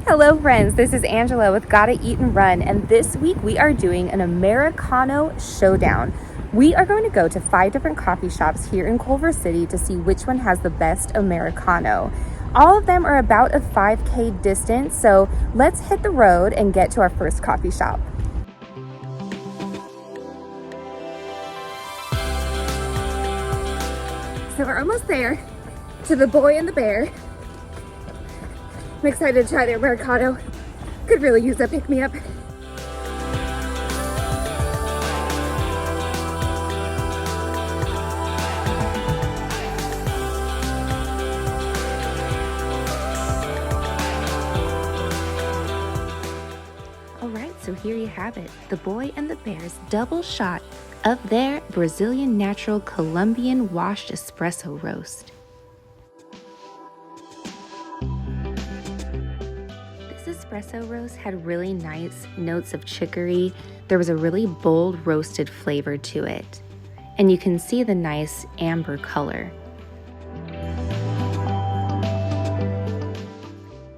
Hello friends, this is Angela with Gotta Eat and Run, and this week we are doing an Americano showdown. We are going to go to 5 different coffee shops here in Culver City to see which one has the best Americano. All of them are about a 5K distance, so let's hit the road and get to our first coffee shop. So we're almost there, to the Boy and the Bear. I'm excited to try their Americano. Could really use a pick-me-up. Alright, so here you have it. The Boy and the Bear's double shot of their Brazilian Natural Colombian Washed Espresso Roast. This espresso roast had really nice notes of chicory. There was a really bold roasted flavor to it. And you can see the nice amber color.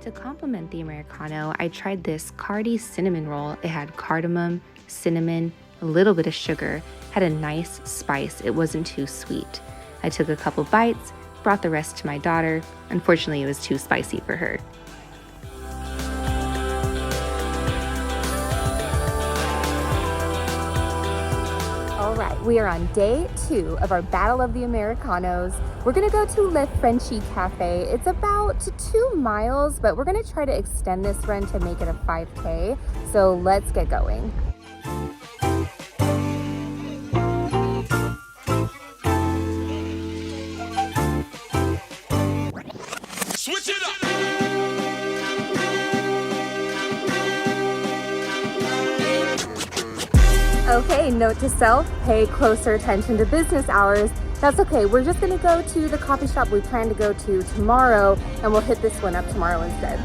To complement the Americano, I tried this Cardi cinnamon roll. It had cardamom, cinnamon, a little bit of sugar, had a nice spice. It wasn't too sweet. I took a couple bites, brought the rest to my daughter. Unfortunately, it was too spicy for her. All right, we are on day 2 of our Battle of the Americanos. We're gonna go to Le Frenchy Cafe. It's about 2 miles, but we're gonna try to extend this run to make it a 5K. So let's get going. Switch it up. Okay, note to self, pay closer attention to business hours. That's okay, we're just gonna go to the coffee shop we plan to go to tomorrow, and we'll hit this one up tomorrow instead.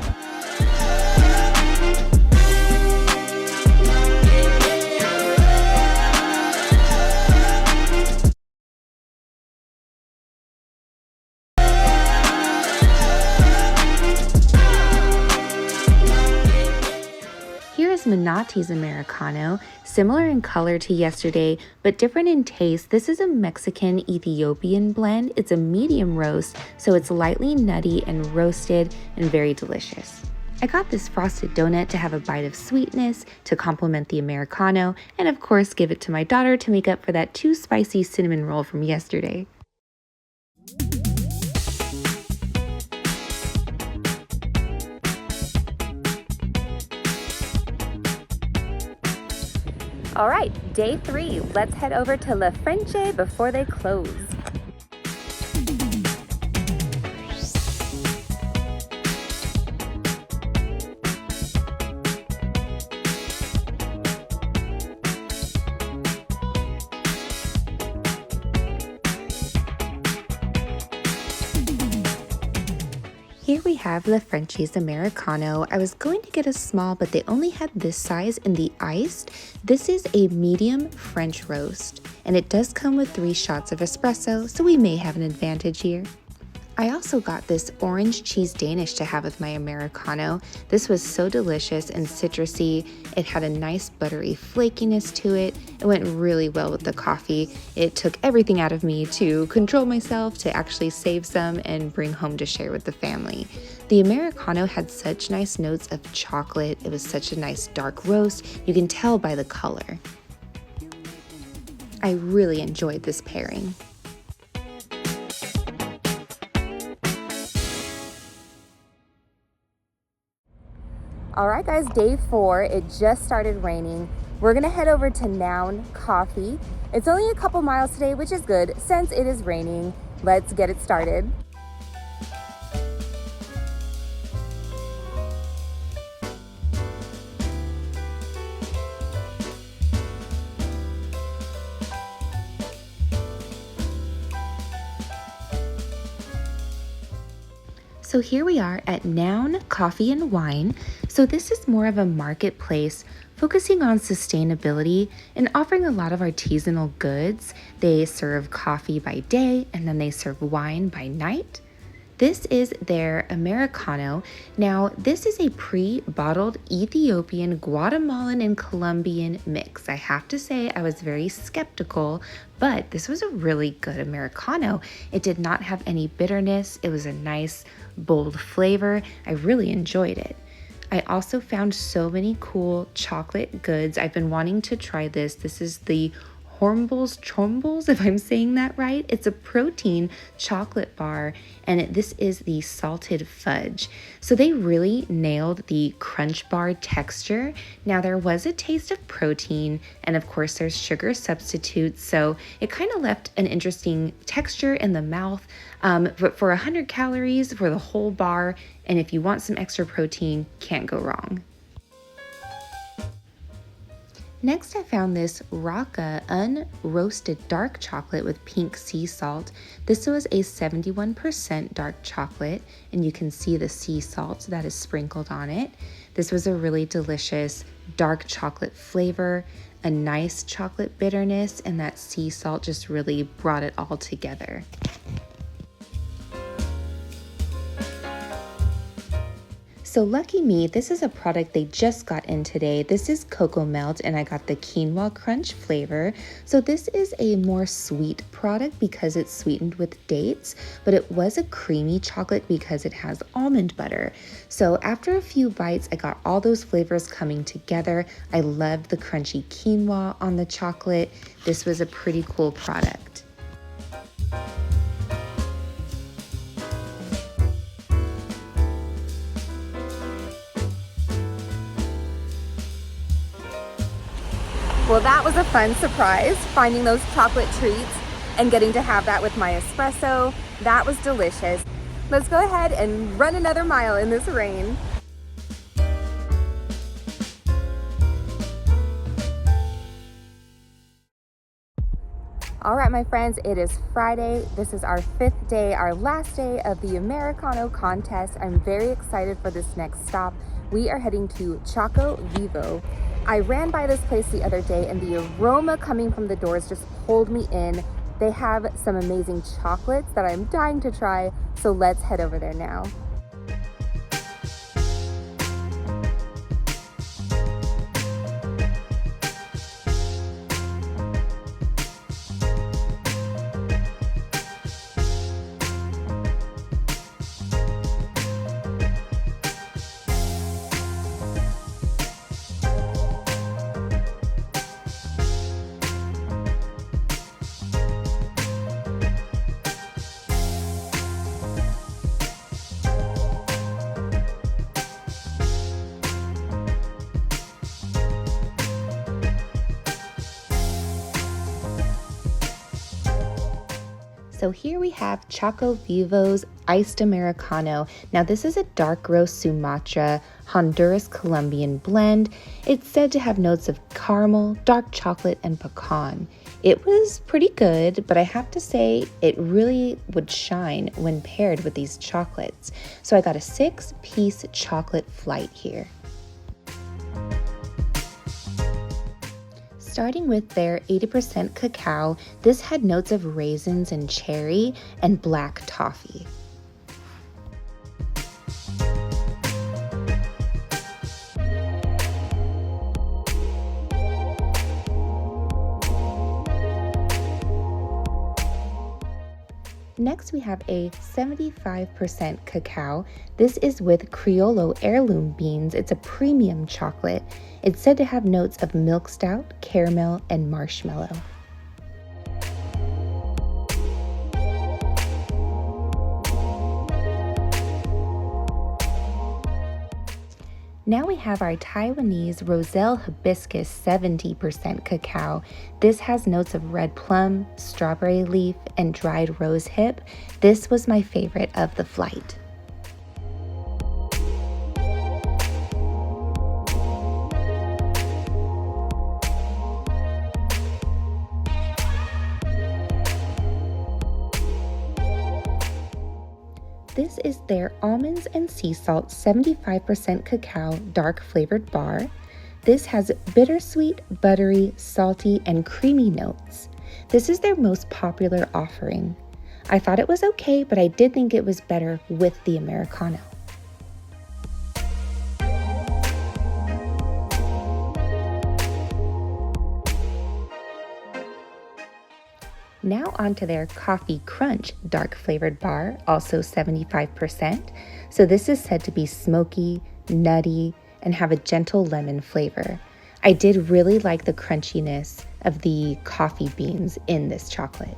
Here is Minati's Americano, similar in color to yesterday, but different in taste. This is a Mexican-Ethiopian blend. It's a medium roast, so it's lightly nutty and roasted and very delicious. I got this frosted donut to have a bite of sweetness to complement the Americano, and of course give it to my daughter to make up for that too spicy cinnamon roll from yesterday. All right, day 3. Let's head over to La Frenche before they close. Here we have La Frenchi's Americano. I was going to get a small, but they only had this size in the iced. This is a medium French roast, and it does come with 3 shots of espresso, so we may have an advantage here. I also got this orange cheese Danish to have with my Americano. This was so delicious and citrusy. It had a nice buttery flakiness to it. It went really well with the coffee. It took everything out of me to control myself, to actually save some and bring home to share with the family. The Americano had such nice notes of chocolate. It was such a nice dark roast. You can tell by the color. I really enjoyed this pairing. All right, guys, day 4. It just started raining. We're gonna head over to Noun Coffee. It's only a couple miles today, which is good since it is raining. Let's get it started. So here we are at Noun Coffee and Wine. So this is more of a marketplace focusing on sustainability and offering a lot of artisanal goods. They serve coffee by day and then they serve wine by night. This is their Americano. Now, this is a pre-bottled Ethiopian, Guatemalan, and Colombian mix. I have to say I was very skeptical, but this was a really good Americano. It did not have any bitterness. It was a nice, bold flavor. I really enjoyed it. I also found so many cool chocolate goods. I've been wanting to try this. This is the Hormbles Trombles, if I'm saying that right. It's a protein chocolate bar, and this is the salted fudge. So they really nailed the crunch bar texture. Now there was a taste of protein, and of course there's sugar substitutes, so it kind of left an interesting texture in the mouth. But for 100 calories for the whole bar, and if you want some extra protein, can't go wrong. Next, I found this Rocca unroasted dark chocolate with pink sea salt. This was a 71% dark chocolate, and you can see the sea salt that is sprinkled on it. This was a really delicious dark chocolate flavor, a nice chocolate bitterness, and that sea salt just really brought it all together. So lucky me, this is a product they just got in today. This is Cocoa Melt, and I got the Quinoa Crunch flavor. So this is a more sweet product because it's sweetened with dates, but it was a creamy chocolate because it has almond butter. So after a few bites, I got all those flavors coming together. I loved the crunchy quinoa on the chocolate. This was a pretty cool product. Well, that was a fun surprise, finding those chocolate treats and getting to have that with my espresso. That was delicious. Let's go ahead and run another mile in this rain. All right, my friends, it is Friday. This is our 5th day, our last day of the Americano contest. I'm very excited for this next stop. We are heading to Choco Vivo. I ran by this place the other day, and the aroma coming from the doors just pulled me in. They have some amazing chocolates that I'm dying to try, so let's head over there now. So here we have Choco Vivo's Iced Americano. Now this is a dark roast Sumatra Honduras Colombian blend. It's said to have notes of caramel, dark chocolate, and pecan. It was pretty good, but I have to say it really would shine when paired with these chocolates. So I got a 6-piece chocolate flight here. Starting with their 80% cacao, this had notes of raisins and cherry and black toffee. Next, we have a 75% cacao. This is with Criollo heirloom beans. It's a premium chocolate. It's said to have notes of milk stout, caramel, and marshmallow. Now we have our Taiwanese Roselle Hibiscus 70% cacao. This has notes of red plum, strawberry leaf, and dried rose hip. This was my favorite of the flight. This is their almonds and sea salt 75% cacao dark flavored bar. This has bittersweet, buttery, salty, and creamy notes. This is their most popular offering. I thought it was okay, but I did think it was better with the Americano. Now onto their Coffee Crunch dark flavored bar, also 75%. So this is said to be smoky, nutty, and have a gentle lemon flavor. I did really like the crunchiness of the coffee beans in this chocolate.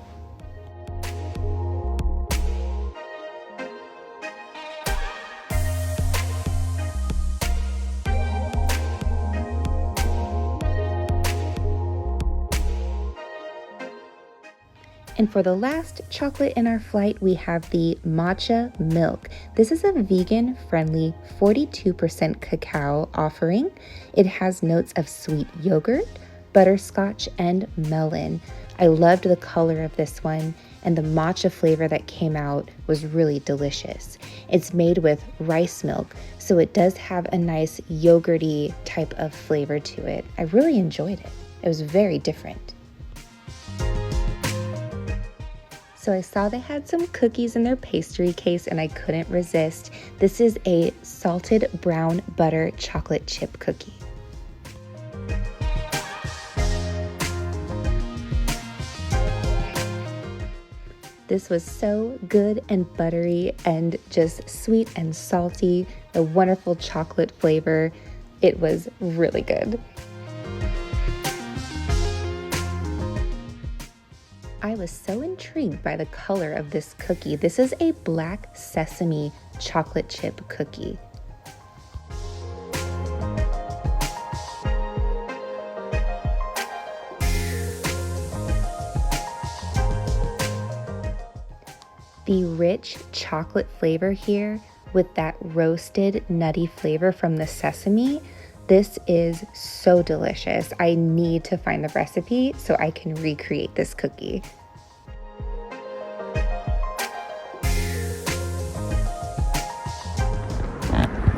And for the last chocolate in our flight, we have the matcha milk. This is a vegan-friendly 42% cacao offering. It has notes of sweet yogurt, butterscotch, and melon. I loved the color of this one, and the matcha flavor that came out was really delicious. It's made with rice milk, so it does have a nice yogurty type of flavor to it. I really enjoyed it. It was very different. So I saw they had some cookies in their pastry case and I couldn't resist. This is a salted brown butter chocolate chip cookie. This was so good and buttery and just sweet and salty, a wonderful chocolate flavor. It was really good. I was so intrigued by the color of this cookie. This is a black sesame chocolate chip cookie. The rich chocolate flavor here with that roasted nutty flavor from the sesame. This is so delicious. I need to find the recipe so I can recreate this cookie.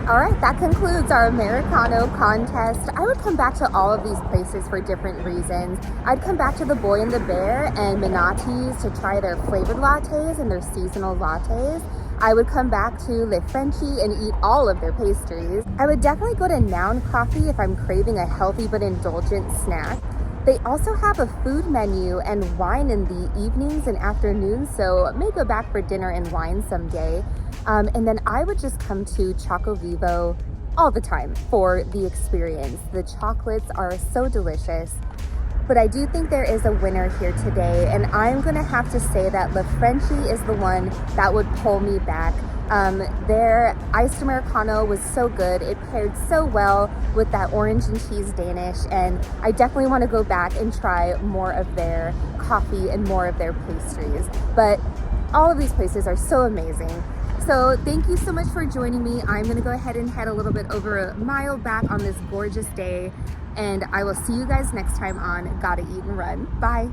All right, that concludes our Americano contest. I would come back to all of these places for different reasons. I'd come back to the Boy and the Bear and Minati's to try their flavored lattes and their seasonal lattes. I would come back to Le Frenchie and eat all of their pastries. I would definitely go to Noun Coffee if I'm craving a healthy but indulgent snack. They also have a food menu and wine in the evenings and afternoons, so I may go back for dinner and wine someday. And then I would just come to Choco Vivo all the time for the experience. The chocolates are so delicious. But I do think there is a winner here today, and I'm gonna have to say that Le Frenchie is the one that would pull me back. Their iced Americano was so good. It paired so well with that orange and cheese Danish, and I definitely want to go back and try more of their coffee and more of their pastries. But all of these places are so amazing. So thank you so much for joining me. I'm gonna go ahead and head a little bit over a mile back on this gorgeous day, and I will see you guys next time on Gotta Eat and Run. Bye.